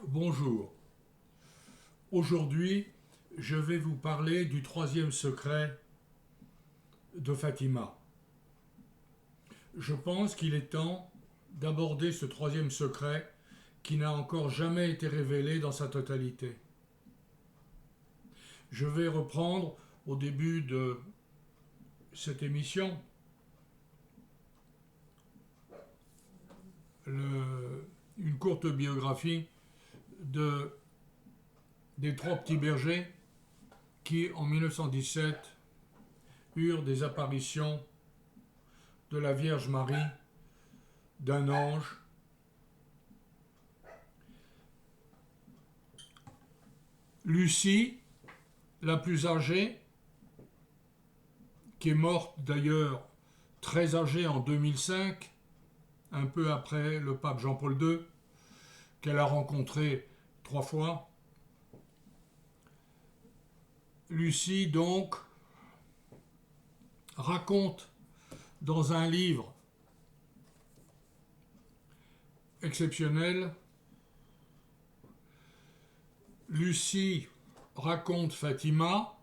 Bonjour. Aujourd'hui, je vais vous parler du troisième secret de Fatima. Je pense qu'il est temps d'aborder ce troisième secret qui n'a encore jamais été révélé dans sa totalité. Je vais reprendre au début de cette émission une courte biographie des trois petits bergers qui, en 1917, eurent des apparitions de la Vierge Marie, d'un ange. Lucie, la plus âgée, qui est morte d'ailleurs très âgée en 2005, un peu après le pape Jean-Paul II, qu'elle a rencontré 3 fois. Lucie, donc, raconte dans un livre exceptionnel, Lucie raconte Fatima.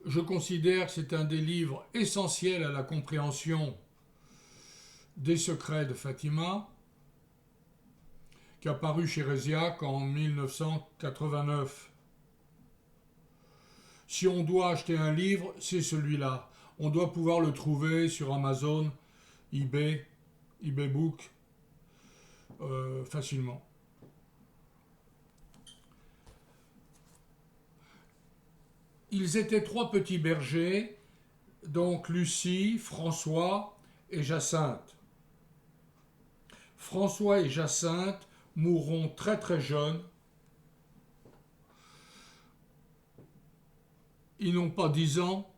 Je considère que c'est un des livres essentiels à la compréhension des secrets de Fatima, qui a paru chez Réziac en 1989. Si on doit acheter un livre, c'est celui-là. On doit pouvoir le trouver sur Amazon, eBay Book, facilement. Ils étaient 3 petits bergers, donc Lucie, François et Jacinthe. François et Jacinthe mourront très très jeunes. Ils n'ont pas 10 ans.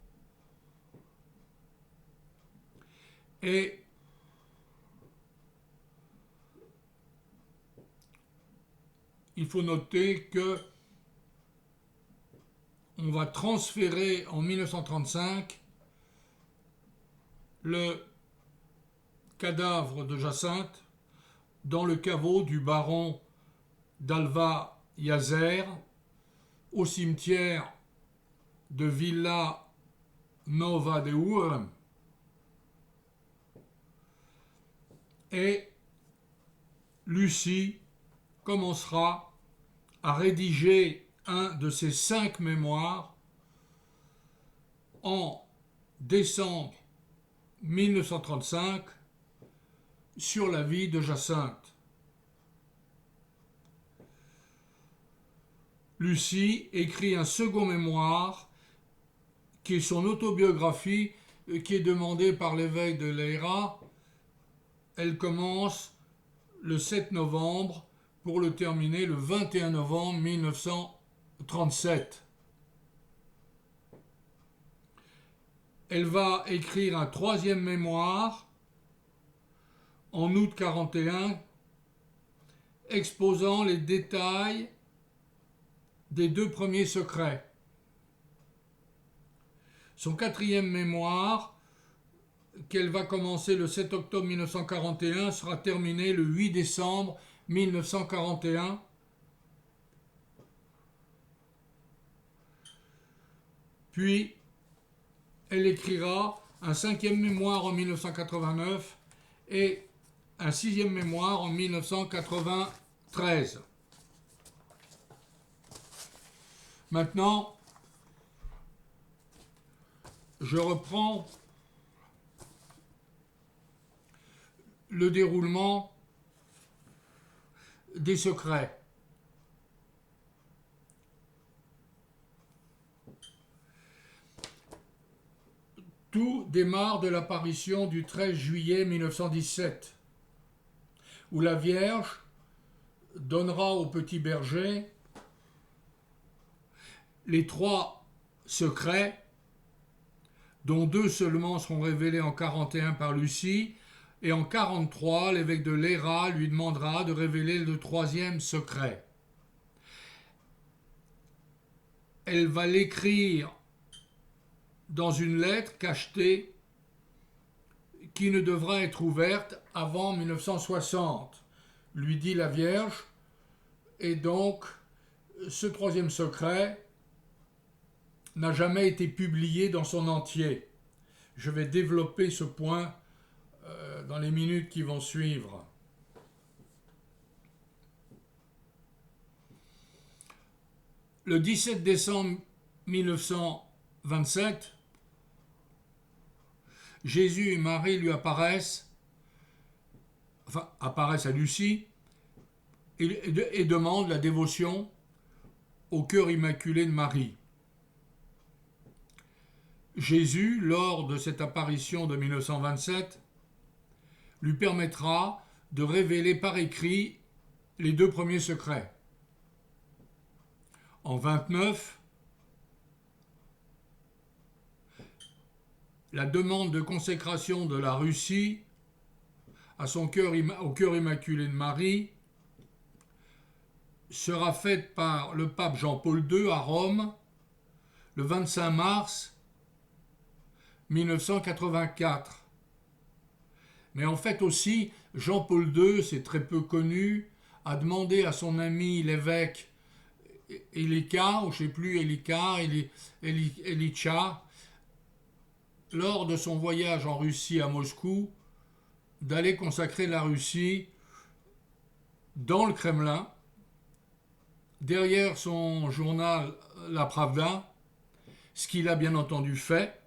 Et il faut noter que on va transférer en 1935 le cadavre de Jacinthe dans le caveau du baron d'Alva Yazer au cimetière de Villa Nova de Urem. Et Lucie commencera à rédiger un de ses 5 mémoires en décembre 1935 sur la vie de Jacinthe. Lucie écrit un second mémoire qui est son autobiographie, qui est demandée par l'évêque de Leiria. Elle commence le 7 novembre pour le terminer le 21 novembre 1937. Elle va écrire un 3e mémoire en août 1941 exposant les détails des 2 premiers secrets. Son 4e mémoire, qu'elle va commencer le 7 octobre 1941, sera terminé le 8 décembre 1941. Puis, elle écrira un 5e mémoire en 1989 et un 6e mémoire en 1993. Maintenant, je reprends le déroulement des secrets. Tout démarre de l'apparition du 13 juillet 1917, où la Vierge donnera au petit berger les 3 secrets, dont 2 seulement seront révélés en 1941 par Lucie, et en 1943, l'évêque de Leiria lui demandera de révéler le 3e secret. Elle va l'écrire dans une lettre cachetée qui ne devra être ouverte avant 1960, lui dit la Vierge. Et donc, ce troisième secret n'a jamais été publié dans son entier. Je vais développer ce point dans les minutes qui vont suivre. Le 17 décembre 1927, Jésus et Marie lui apparaissent à Lucie, et demandent la dévotion au cœur immaculé de Marie. Jésus, lors de cette apparition de 1927, lui permettra de révéler par écrit les 2 premiers secrets. En 29, la demande de consécration de la Russie au cœur immaculé de Marie sera faite par le pape Jean-Paul II à Rome le 25 mars 1984. Mais en fait aussi, Jean-Paul II, c'est très peu connu, a demandé à son ami l'évêque Elika, ou je ne sais plus, Elicha, lors de son voyage en Russie à Moscou, d'aller consacrer la Russie dans le Kremlin, derrière son journal La Pravda, ce qu'il a bien entendu fait.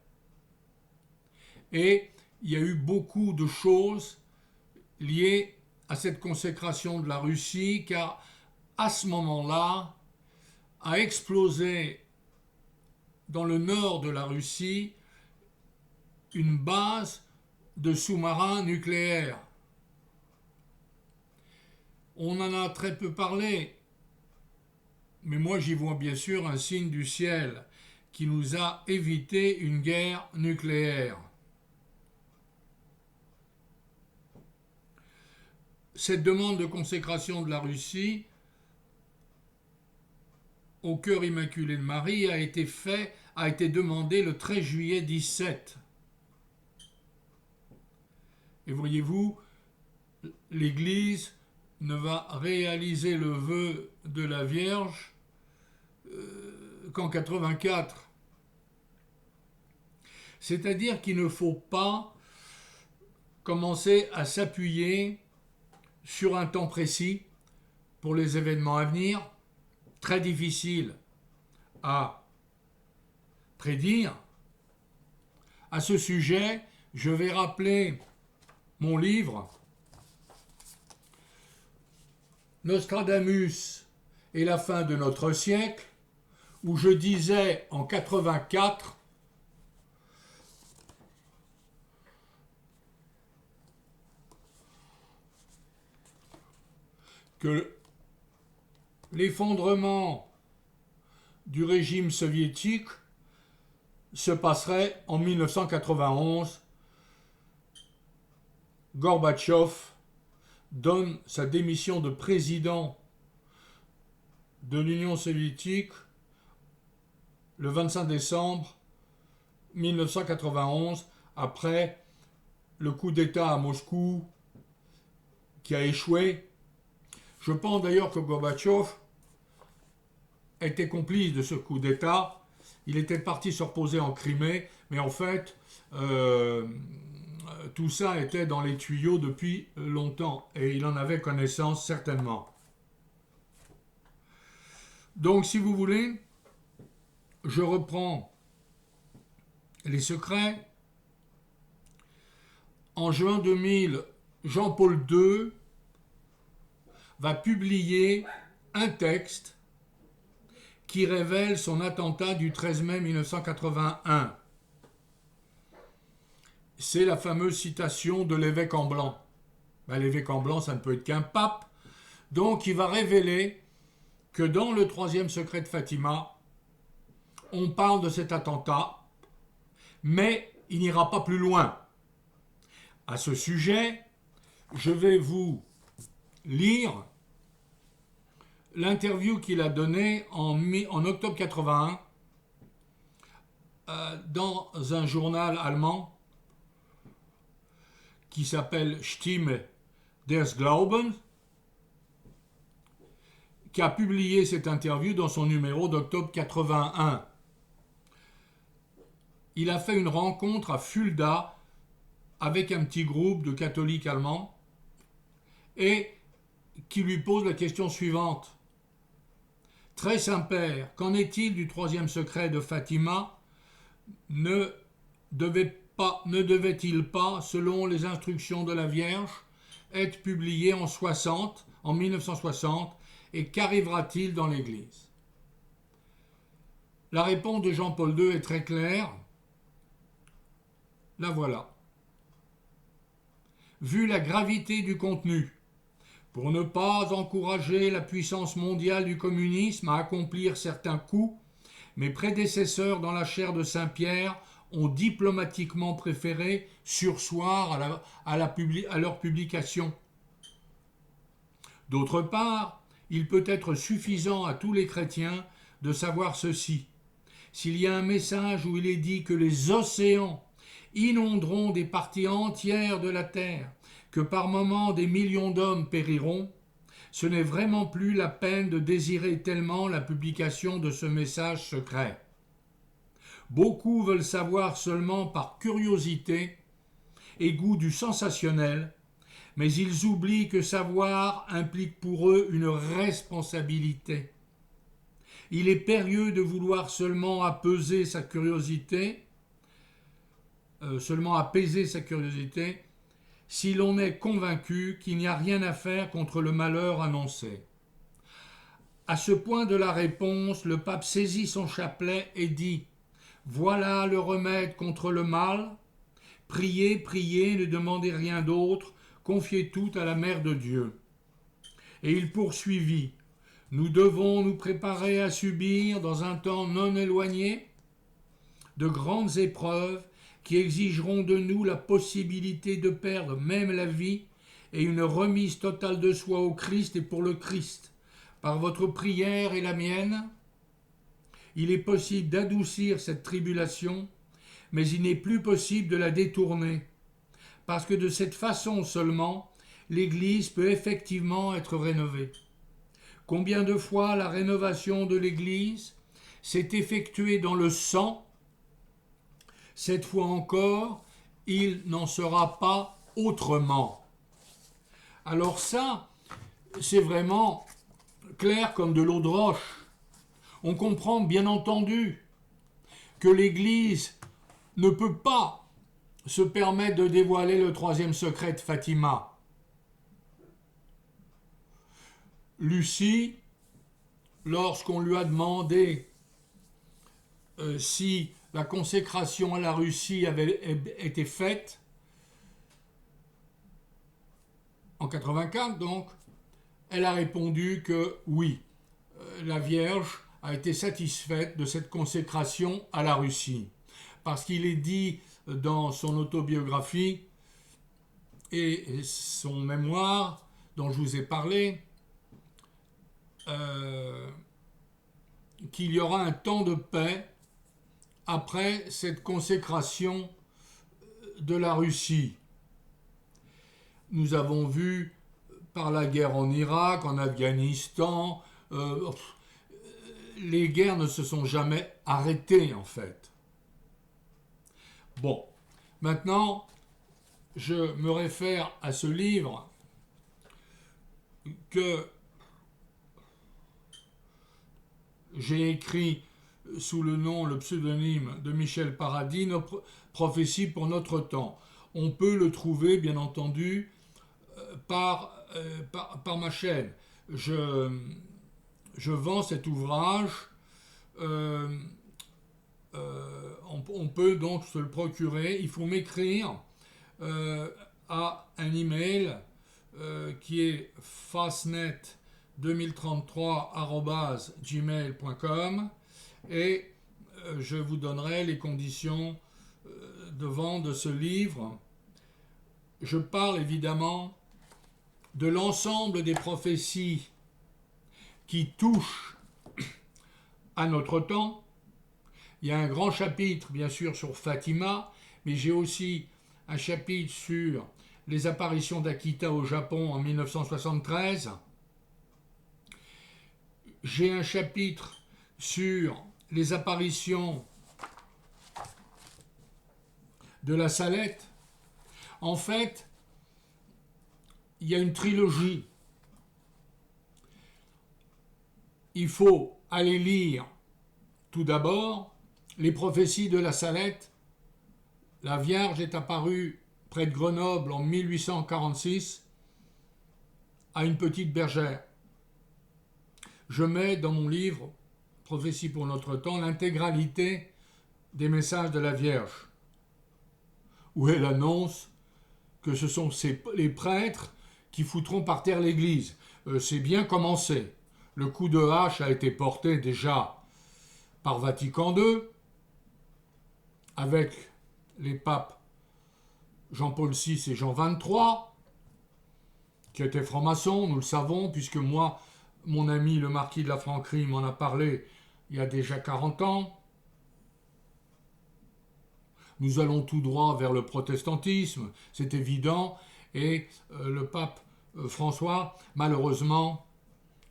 Et il y a eu beaucoup de choses liées à cette consécration de la Russie, car à ce moment-là, a explosé dans le nord de la Russie une base de sous-marins nucléaires. On en a très peu parlé, mais moi j'y vois bien sûr un signe du ciel qui nous a évité une guerre nucléaire. Cette demande de consécration de la Russie au cœur immaculé de Marie a été demandée le 13 juillet 17. Et voyez-vous, l'Église ne va réaliser le vœu de la Vierge qu'en 84. C'est-à-dire qu'il ne faut pas commencer à s'appuyer sur un temps précis pour les événements à venir, très difficile à prédire. À ce sujet, je vais rappeler mon livre Nostradamus et la fin de notre siècle, où je disais en 84 que l'effondrement du régime soviétique se passerait en 1991. Gorbatchev donne sa démission de président de l'Union soviétique le 25 décembre 1991, après le coup d'État à Moscou qui a échoué. Je pense d'ailleurs que Gorbatchev était complice de ce coup d'État. Il était parti se reposer en Crimée, mais en fait, tout ça était dans les tuyaux depuis longtemps, et il en avait connaissance certainement. Donc, si vous voulez, je reprends les secrets. En juin 2000, Jean-Paul II va publier un texte qui révèle son attentat du 13 mai 1981. C'est la fameuse citation de l'évêque en blanc. L'évêque en blanc, ça ne peut être qu'un pape. Donc, il va révéler que dans le 3e secret de Fatima, on parle de cet attentat, mais il n'ira pas plus loin. À ce sujet, je vais vous lire l'interview qu'il a donnée en octobre 81 dans un journal allemand qui s'appelle Stimme des Glaubens, qui a publié cette interview dans son numéro d'octobre 81. Il a fait une rencontre à Fulda avec un petit groupe de catholiques allemands et qui lui pose la question suivante. Très Saint-Père, qu'en est-il du troisième secret de Fatima? Ne devait-il pas, selon les instructions de la Vierge, être publié en 1960, et qu'arrivera-t-il dans l'Église? La réponse de Jean-Paul II est très claire. La voilà. Vu la gravité du contenu, pour ne pas encourager la puissance mondiale du communisme à accomplir certains coups, mes prédécesseurs dans la chaire de Saint-Pierre ont diplomatiquement préféré surseoir à leur publication. D'autre part, il peut être suffisant à tous les chrétiens de savoir ceci. S'il y a un message où il est dit que les océans inonderont des parties entières de la terre, que par moments des millions d'hommes périront, ce n'est vraiment plus la peine de désirer tellement la publication de ce message secret. Beaucoup veulent savoir seulement par curiosité et goût du sensationnel, mais ils oublient que savoir implique pour eux une responsabilité. Il est périlleux de vouloir seulement apaiser sa curiosité, si l'on est convaincu qu'il n'y a rien à faire contre le malheur annoncé. À ce point de la réponse, le pape saisit son chapelet et dit « Voilà le remède contre le mal. Priez, priez, ne demandez rien d'autre, confiez tout à la Mère de Dieu. » Et il poursuivit « Nous devons nous préparer à subir, dans un temps non éloigné, de grandes épreuves qui exigeront de nous la possibilité de perdre même la vie et une remise totale de soi au Christ et pour le Christ. Par votre prière et la mienne, il est possible d'adoucir cette tribulation, mais il n'est plus possible de la détourner, parce que de cette façon seulement, l'Église peut effectivement être rénovée. Combien de fois la rénovation de l'Église s'est effectuée dans le sang? Cette fois encore, il n'en sera pas autrement. Alors ça, c'est vraiment clair comme de l'eau de roche. On comprend bien entendu que l'Église ne peut pas se permettre de dévoiler le troisième secret de Fatima. Lucie, lorsqu'on lui a demandé si la consécration à la Russie avait été faite, en 84 donc, elle a répondu que oui, la Vierge a été satisfaite de cette consécration à la Russie. Parce qu'il est dit dans son autobiographie et son mémoire dont je vous ai parlé, qu'il y aura un temps de paix après cette consécration de la Russie. Nous avons vu par la guerre en Irak, en Afghanistan, les guerres ne se sont jamais arrêtées en fait. Bon, maintenant, je me réfère à ce livre que j'ai écrit sous le pseudonyme de Michel Paradis, Prophéties pour notre temps. On peut le trouver, bien entendu, par ma chaîne. Je vends cet ouvrage. On peut donc se le procurer. Il faut m'écrire à un email qui est fastnet2033@gmail.com et je vous donnerai les conditions de vente de ce livre. Je parle évidemment de l'ensemble des prophéties qui touchent à notre temps. Il y a un grand chapitre, bien sûr, sur Fatima, mais j'ai aussi un chapitre sur les apparitions d'Akita au Japon en 1973. j'ai un chapitre sur les apparitions de la Salette. En fait, il y a une trilogie. Il faut aller lire tout d'abord les prophéties de la Salette. La Vierge est apparue près de Grenoble en 1846 à une petite bergère. Je mets dans mon livre Prophéties pour notre temps l'intégralité des messages de la Vierge, où elle annonce que ce sont les prêtres qui foutront par terre l'Église. C'est bien commencé. Le coup de hache a été porté déjà par Vatican II, avec les papes Jean-Paul VI et Jean XXIII, qui étaient francs-maçons, nous le savons, puisque moi, mon ami le marquis de la Franquerie m'en a parlé il y a déjà 40 ans. Nous allons tout droit vers le protestantisme, c'est évident, et le pape François, malheureusement,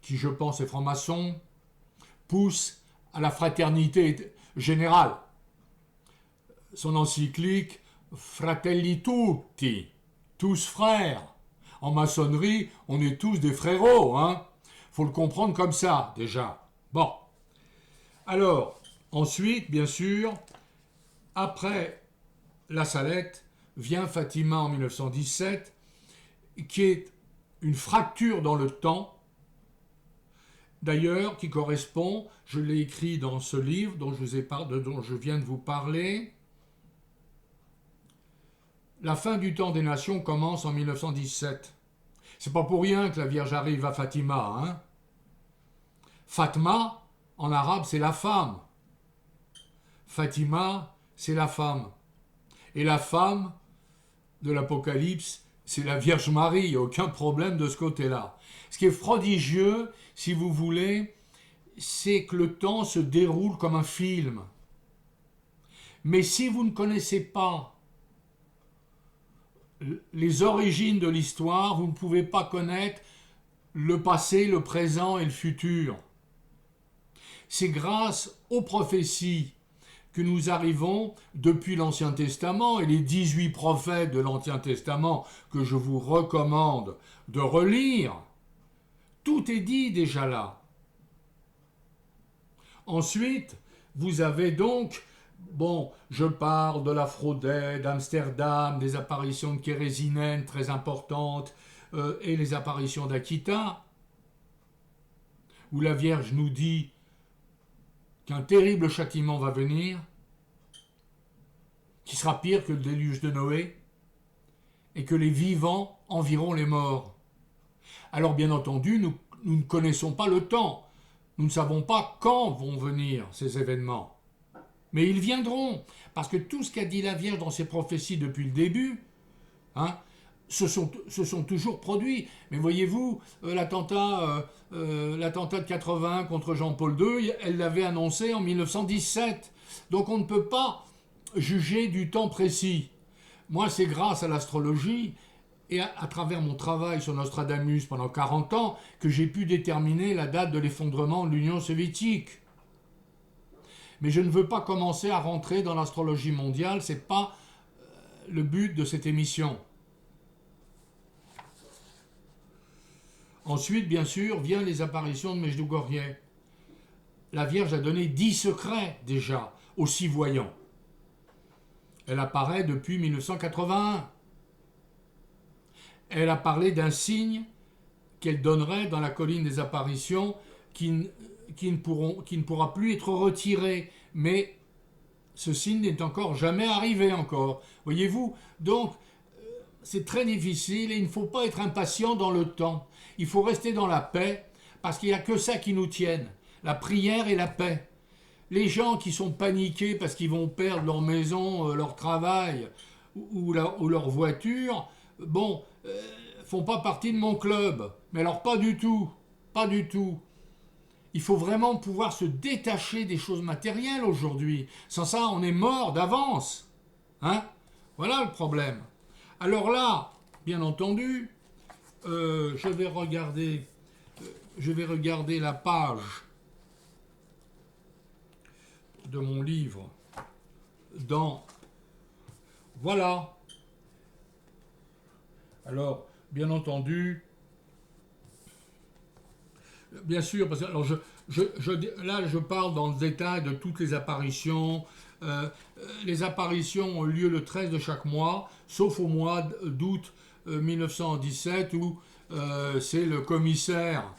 qui je pense est franc-maçon, pousse à la fraternité générale. Son encyclique Fratelli Tutti, tous frères. En maçonnerie, on est tous des frérots, hein. Faut le comprendre comme ça, déjà. Bon. Alors, ensuite, bien sûr, après la Salette, vient Fatima en 1917, qui est une fracture dans le temps, d'ailleurs, qui correspond, je l'ai écrit dans ce livre dont je viens de vous parler. La fin du temps des nations commence en 1917. C'est pas pour rien que la Vierge arrive à Fatima, hein. Fatma, en arabe, c'est la femme. Fatima, c'est la femme. Et la femme de l'Apocalypse, c'est la Vierge Marie. Il n'y a aucun problème de ce côté-là. Ce qui est prodigieux, si vous voulez, c'est que le temps se déroule comme un film. Mais si vous ne connaissez pas les origines de l'histoire, vous ne pouvez pas connaître le passé, le présent et le futur. C'est grâce aux prophéties que nous arrivons depuis l'Ancien Testament et les 18 prophètes de l'Ancien Testament que je vous recommande de relire. Tout est dit déjà là. Ensuite, vous avez donc, je parle de l'Aphrodite, d'Amsterdam, des apparitions de Kérésinène très importantes, et les apparitions d'Akita, où la Vierge nous dit qu'un terrible châtiment va venir, qui sera pire que le déluge de Noé, et que les vivants environt les morts. Alors bien entendu, nous ne connaissons pas le temps, nous ne savons pas quand vont venir ces événements. Mais ils viendront, parce que tout ce qu'a dit la Vierge dans ses prophéties depuis le début, se sont toujours produits. Mais voyez-vous, l'attentat de 81 contre Jean-Paul II, elle l'avait annoncé en 1917. Donc on ne peut pas juger du temps précis. Moi, c'est grâce à l'astrologie et à travers mon travail sur Nostradamus pendant 40 ans que j'ai pu déterminer la date de l'effondrement de l'Union soviétique. Mais je ne veux pas commencer à rentrer dans l'astrologie mondiale, ce n'est pas le but de cette émission. Ensuite, bien sûr, viennent les apparitions de Medjugorje. La Vierge a donné 10 secrets déjà aux 6 voyants. Elle apparaît depuis 1981. Elle a parlé d'un signe qu'elle donnerait dans la colline des apparitions qui ne pourra plus être retiré. Mais ce signe n'est encore jamais arrivé encore. Voyez-vous, donc c'est très difficile et il ne faut pas être impatient dans le temps. Il faut rester dans la paix parce qu'il n'y a que ça qui nous tienne, la prière et la paix. Les gens qui sont paniqués parce qu'ils vont perdre leur maison, leur travail ou leur voiture, font pas partie de mon club. Mais alors pas du tout, pas du tout. Il faut vraiment pouvoir se détacher des choses matérielles aujourd'hui. Sans ça, on est mort d'avance. Voilà le problème. Alors là, bien entendu, je vais regarder la page de mon livre dans... Voilà. Alors, bien entendu, bien sûr, parce que alors là, je parle dans le détail de toutes les apparitions. Les apparitions ont lieu le 13 de chaque mois, sauf au mois d'août 1917, où c'est le commissaire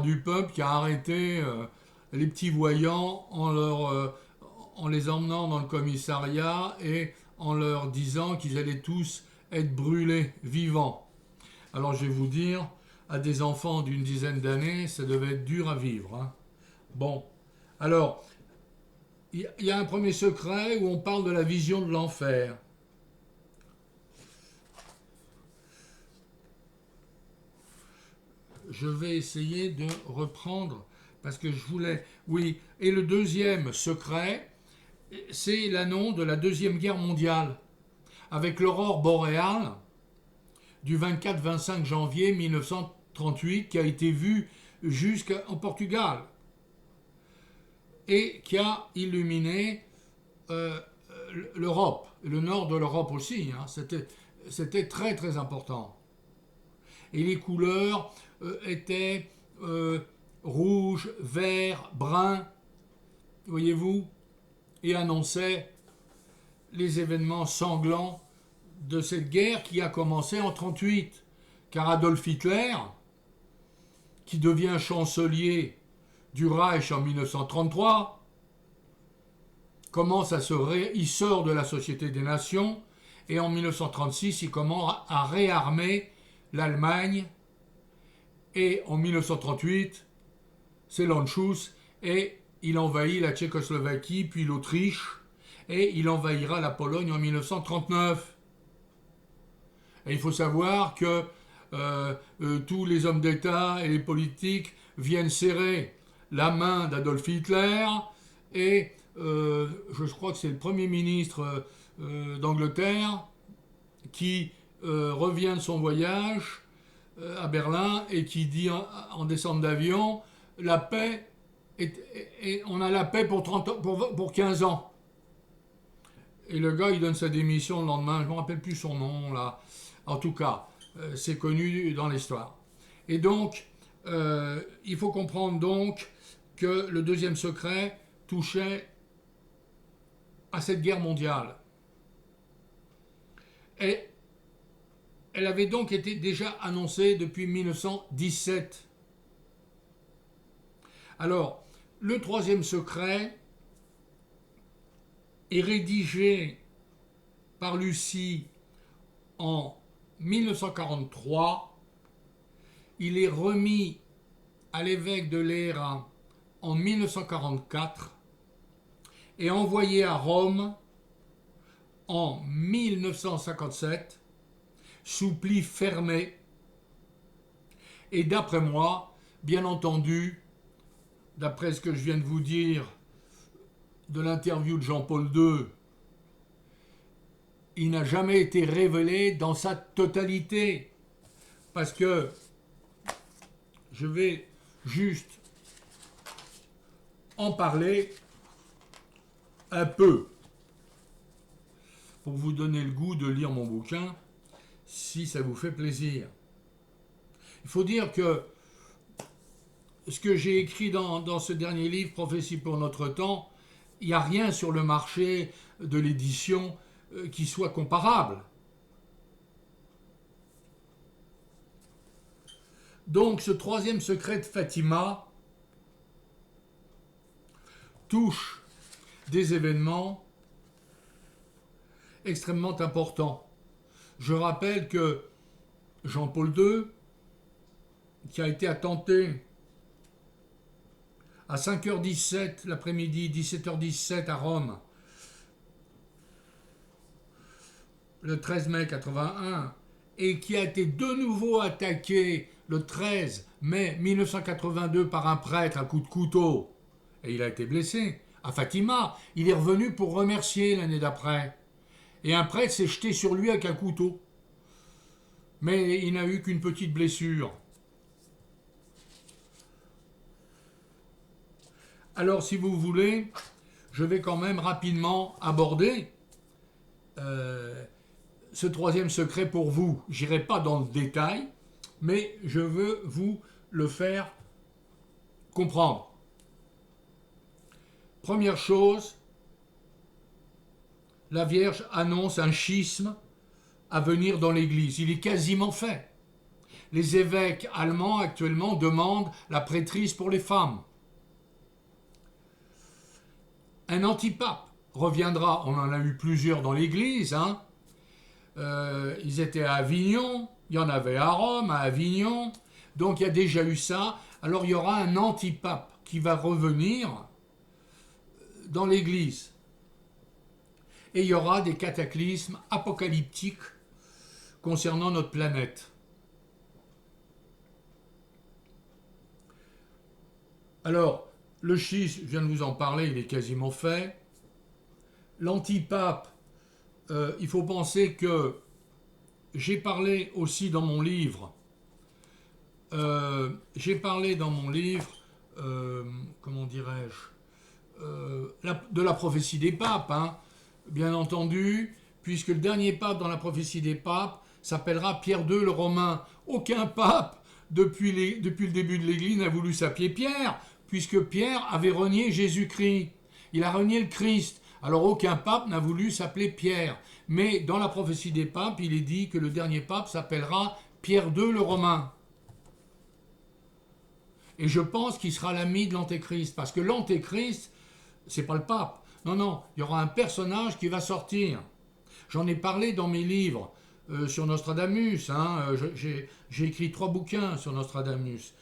du peuple qui a arrêté les petits voyants en les emmenant dans le commissariat et en leur disant qu'ils allaient tous être brûlés vivants. Alors je vais vous dire, à des enfants d'une dizaine d'années, ça devait être dur à vivre. Hein. Bon, alors, il y a un premier secret où on parle de la vision de l'enfer. Je vais essayer de reprendre, parce que je voulais... Oui, et le deuxième secret, c'est l'annonce de la Deuxième Guerre mondiale, avec l'aurore boréale du 24-25 janvier 1938, qui a été vue jusqu'en Portugal, et qui a illuminé l'Europe, le nord de l'Europe aussi. Hein. C'était très très important. Et les couleurs étaient rouge, vert, brun, voyez-vous, et annonçaient les événements sanglants de cette guerre qui a commencé en 1938. Car Adolf Hitler, qui devient chancelier du Reich en 1933, il sort de la Société des Nations, et en 1936, il commence à réarmer l'Allemagne, et en 1938, c'est l'Anschluss, et il envahit la Tchécoslovaquie, puis l'Autriche, et il envahira la Pologne en 1939. Et il faut savoir que tous les hommes d'État et les politiques viennent serrer la main d'Adolf Hitler, et je crois que c'est le Premier ministre d'Angleterre qui revient de son voyage à Berlin et qui dit en descente d'avion, la paix, on a la paix pour 15 ans. Et le gars, il donne sa démission le lendemain, je ne me rappelle plus son nom, là. En tout cas, c'est connu dans l'histoire. Et donc, il faut comprendre donc que le deuxième secret touchait à cette guerre mondiale. Et elle avait donc été déjà annoncée depuis 1917. Alors, le troisième secret est rédigé par Lucie en 1943. Il est remis à l'évêque de Léra en 1944 et envoyé à Rome en 1957 sous pli fermé. Et d'après moi, bien entendu, d'après ce que je viens de vous dire de l'interview de Jean-Paul II, il n'a jamais été révélé dans sa totalité. Parce que je vais juste en parler un peu pour vous donner le goût de lire mon bouquin, si ça vous fait plaisir. Il faut dire que ce que j'ai écrit dans ce dernier livre, Prophétie pour notre temps, il n'y a rien sur le marché de l'édition qui soit comparable. Donc ce troisième secret de Fatima touche des événements extrêmement importants. Je rappelle que Jean-Paul II, qui a été attenté à 5h17 l'après-midi, 17h17 à Rome, le 13 mai 81, et qui a été de nouveau attaqué le 13 mai 1982 par un prêtre à coups de couteau, et il a été blessé, à Fatima. Il est revenu pour remercier l'année d'après. Et un prêtre s'est jeté sur lui avec un couteau. Mais il n'a eu qu'une petite blessure. Alors, si vous voulez, je vais quand même rapidement aborder ce troisième secret pour vous. Je n'irai pas dans le détail, mais je veux vous le faire comprendre. Première chose, la Vierge annonce un schisme à venir dans l'Église. Il est quasiment fait. Les évêques allemands actuellement demandent la prêtrise pour les femmes. Un antipape reviendra, on en a eu plusieurs dans l'Église, hein. Ils étaient à Avignon, il y en avait à Rome, à Avignon, donc il y a déjà eu ça. Alors il y aura un antipape qui va revenir dans l'Église. Et il y aura des cataclysmes apocalyptiques concernant notre planète. Alors, le schisme, je viens de vous en parler, il est quasiment fait. L'antipape, il faut penser que j'ai parlé aussi dans mon livre, comment dirais-je, de la prophétie des papes, hein, bien entendu, puisque le dernier pape dans la prophétie des papes s'appellera Pierre II le Romain. Aucun pape, depuis le début de l'Église, n'a voulu s'appeler Pierre, puisque Pierre avait renié Jésus-Christ. Il a renié le Christ. Alors aucun pape n'a voulu s'appeler Pierre. Mais dans la prophétie des papes, il est dit que le dernier pape s'appellera Pierre II le Romain. Et je pense qu'il sera l'ami de l'Antéchrist, parce que l'Antéchrist, c'est pas le pape. Non, non, il y aura un personnage qui va sortir. J'en ai parlé dans mes livres sur Nostradamus. Hein, j'ai écrit 3 bouquins sur Nostradamus.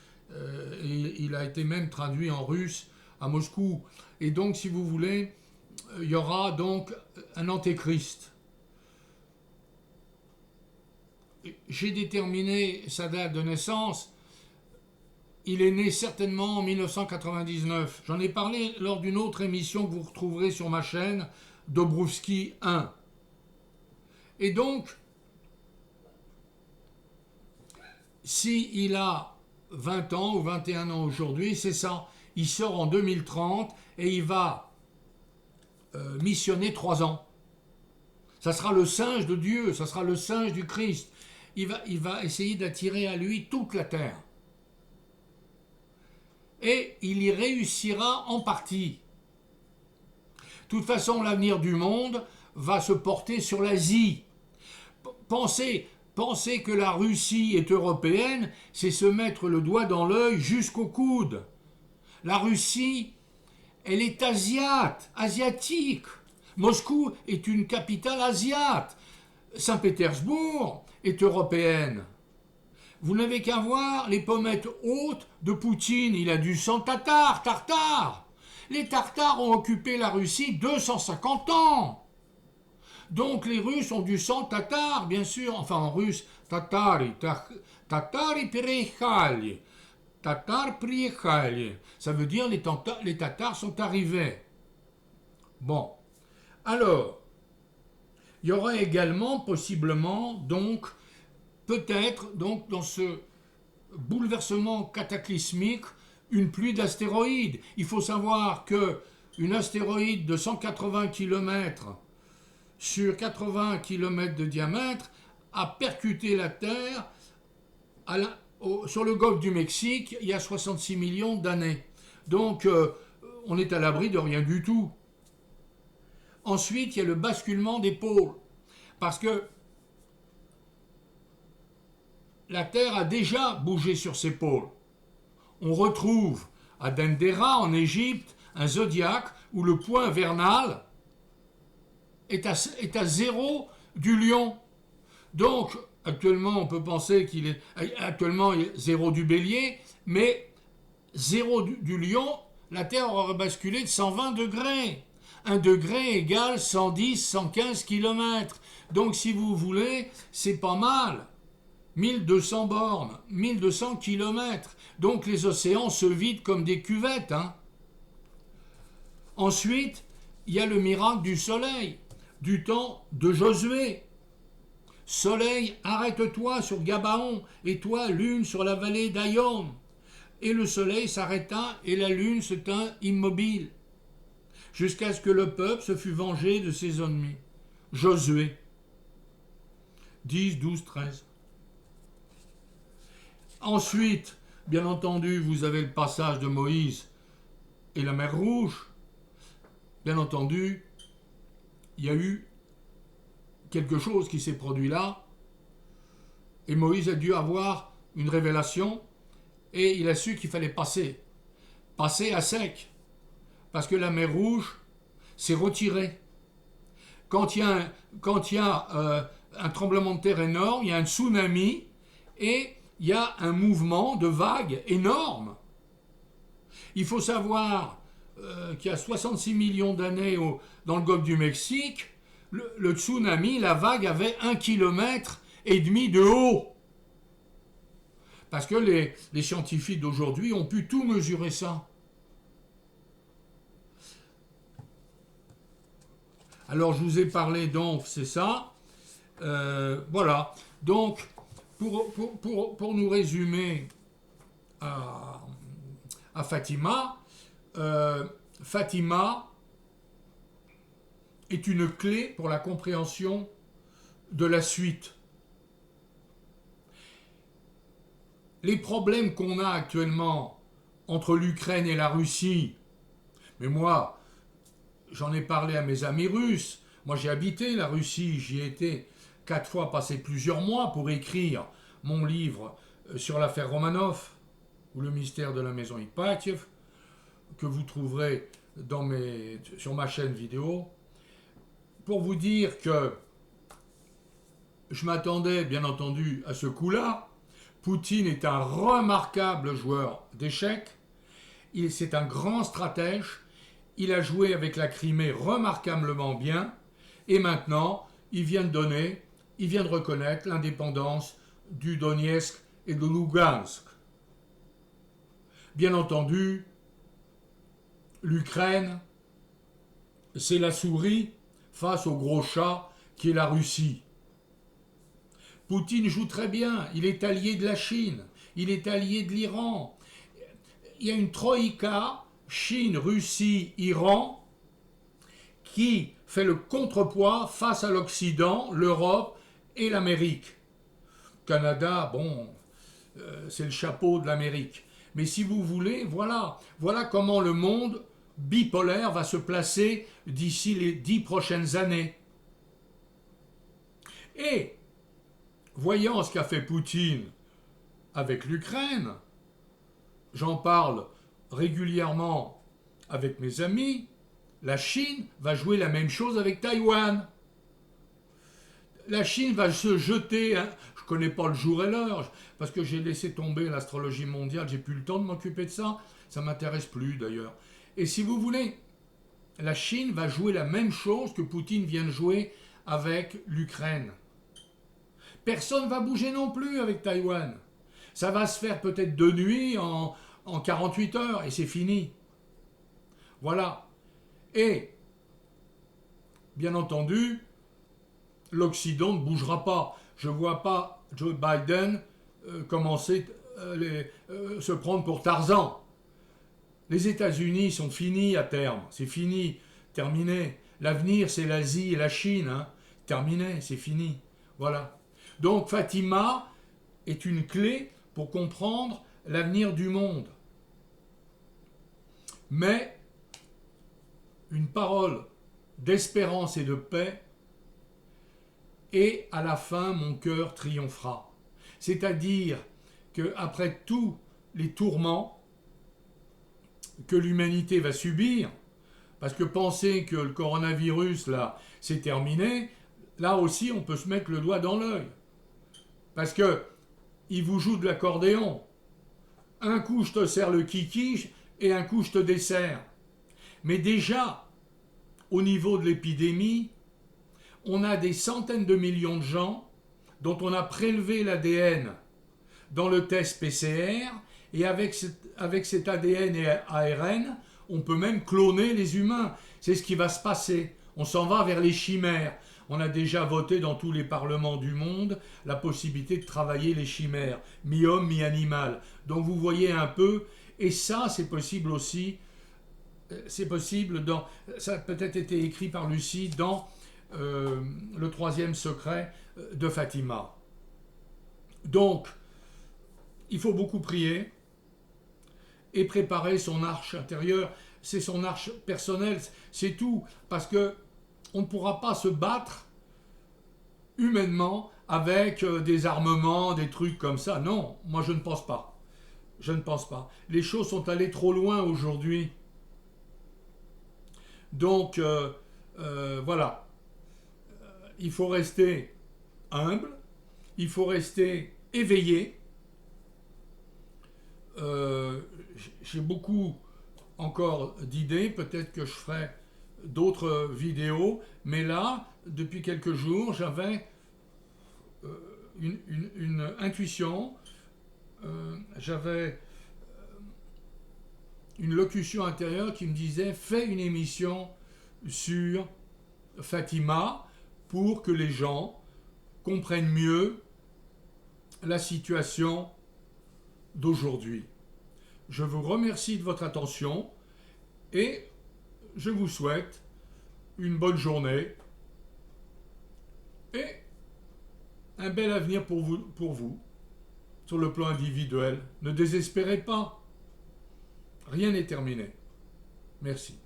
Et il a été même traduit en russe à Moscou. Et donc, si vous voulez, il y aura donc un antéchrist. J'ai déterminé sa date de naissance. Il est né certainement en 1999. J'en ai parlé lors d'une autre émission que vous retrouverez sur ma chaîne, Dobrousky 1. Et donc, s'il a 20 ans ou 21 ans aujourd'hui, c'est ça. Il sort en 2030 et il va missionner 3 ans. Ça sera le singe de Dieu, ça sera le singe du Christ. Il va essayer d'attirer à lui toute la terre. Et il y réussira en partie. De toute façon, l'avenir du monde va se porter sur l'Asie. Pensez que la Russie est européenne, c'est se mettre le doigt dans l'œil jusqu'au coude. La Russie, elle est asiatique. Moscou est une capitale asiate. Saint-Pétersbourg est européenne. Vous n'avez qu'à voir les pommettes hautes de Poutine. Il a du sang tartare. Les Tartares ont occupé la Russie 250 ans. Donc les Russes ont du sang tatar, bien sûr. Enfin en russe, tatari priechali. Tatar priechali. Ça veut dire les Tatars sont arrivés. Bon. Alors, il y aura également, possiblement, donc, peut-être, donc, dans ce bouleversement cataclysmique, une pluie d'astéroïdes. Il faut savoir qu'une astéroïde de 180 km sur 80 km de diamètre a percuté la Terre sur le golfe du Mexique il y a 66 millions d'années. Donc, on est à l'abri de rien du tout. Ensuite, il y a le basculement des pôles. Parce que la Terre a déjà bougé sur ses pôles. On retrouve à Dendera, en Égypte, un zodiaque où le point vernal est à 0 du lion. Donc, actuellement, on peut penser qu'il est actuellement 0 du bélier, mais 0 du lion, la Terre aurait basculé de 120 degrés. 1 degré égale 110, 115 km. Donc, si vous voulez, c'est pas mal. 1200 bornes, 1200 km. Donc, les océans se vident comme des cuvettes. Hein. Ensuite, il y a le miracle du soleil, du temps de Josué. Soleil, arrête-toi sur Gabaon, et toi, lune, sur la vallée d'Aïon. et le soleil s'arrêta et la lune se tint immobile, jusqu'à ce que le peuple se fût vengé de ses ennemis. Josué 10, 12, 13. Ensuite, bien entendu, vous avez le passage de Moïse et la mer Rouge. Bien entendu, il y a eu quelque chose qui s'est produit là, et Moïse a dû avoir une révélation, et il a su qu'il fallait passer à sec, parce que la mer Rouge s'est retirée. Quand il y a un tremblement de terre énorme, il y a un tsunami, et il y a un mouvement de vagues énorme. Il faut savoir qu'il y a 66 millions d'années dans le golfe du Mexique, le tsunami, la vague avait 1,5 km de haut. Parce que les scientifiques d'aujourd'hui ont pu tout mesurer ça. Alors je vous ai parlé donc, c'est ça. Voilà. Donc, pour nous résumer à Fatima, Fatima est une clé pour la compréhension de la suite. Les problèmes qu'on a actuellement entre l'Ukraine et la Russie, mais moi, j'en ai parlé à mes amis russes. Moi, j'ai habité la Russie, j'y ai été 4 fois, passé plusieurs mois pour écrire mon livre sur l'affaire Romanov, ou le mystère de la maison Ipatiev, que vous trouverez sur ma chaîne vidéo, pour vous dire que je m'attendais, bien entendu, à ce coup-là. Poutine est un remarquable joueur d'échecs. C'est un grand stratège. Il a joué avec la Crimée remarquablement bien. Et maintenant, il vient de reconnaître l'indépendance du Donetsk et de Lugansk. Bien entendu, l'Ukraine, c'est la souris face au gros chat qui est la Russie. Poutine joue très bien, il est allié de la Chine, il est allié de l'Iran. Il y a une troïka, Chine, Russie, Iran, qui fait le contrepoids face à l'Occident, l'Europe et l'Amérique. Canada, bon, c'est le chapeau de l'Amérique. Mais si vous voulez, voilà comment le monde bipolaire va se placer d'ici les 10 prochaines années. Et, voyant ce qu'a fait Poutine avec l'Ukraine, j'en parle régulièrement avec mes amis, la Chine va jouer la même chose avec Taïwan. La Chine va se jeter, je ne connais pas le jour et l'heure, parce que j'ai laissé tomber l'astrologie mondiale, j'ai plus le temps de m'occuper de ça, ça ne m'intéresse plus d'ailleurs. Et si vous voulez, la Chine va jouer la même chose que Poutine vient de jouer avec l'Ukraine. Personne ne va bouger non plus avec Taïwan. Ça va se faire peut-être de nuit en 48 heures et c'est fini. Voilà. Et, bien entendu, l'Occident ne bougera pas. Je ne vois pas Joe Biden commencer se prendre pour Tarzan. Les États-Unis sont finis à terme. C'est fini, terminé. L'avenir, c'est l'Asie et la Chine. Hein. Terminé, c'est fini. Voilà. Donc Fatima est une clé pour comprendre l'avenir du monde. Mais une parole d'espérance et de paix, et à la fin mon cœur triomphera. C'est-à-dire qu'après tous les tourments que l'humanité va subir, parce que penser que le coronavirus, là, c'est terminé, là aussi on peut se mettre le doigt dans l'œil. Parce que il vous joue de l'accordéon. Un coup je te sers le kiki et un coup je te desserre. Mais déjà, au niveau de l'épidémie, on a des centaines de millions de gens dont on a prélevé l'ADN dans le test PCR, et avec cet ADN et ARN, on peut même cloner les humains. C'est ce qui va se passer. On s'en va vers les chimères. On a déjà voté dans tous les parlements du monde la possibilité de travailler les chimères, mi-homme, mi-animal. Donc vous voyez un peu Et ça, c'est possible aussi, c'est possible dans, ça a peut-être été écrit par Lucie dans le troisième secret de Fatima. Donc, il faut beaucoup prier et préparer son arche intérieure. C'est son arche personnelle, c'est tout. Parce que on ne pourra pas se battre humainement avec des armements, des trucs comme ça. Non, moi je ne pense pas. Je ne pense pas. Les choses sont allées trop loin aujourd'hui. Donc, voilà. Il faut rester humble, il faut rester éveillé. J'ai beaucoup encore d'idées, peut-être que je ferai d'autres vidéos, mais là, depuis quelques jours, j'avais une intuition, j'avais une locution intérieure qui me disait fais une émission sur Fatima pour que les gens comprennent mieux la situation d'aujourd'hui. Je vous remercie de votre attention et je vous souhaite une bonne journée et un bel avenir pour vous sur le plan individuel. Ne désespérez pas. Rien n'est terminé. Merci.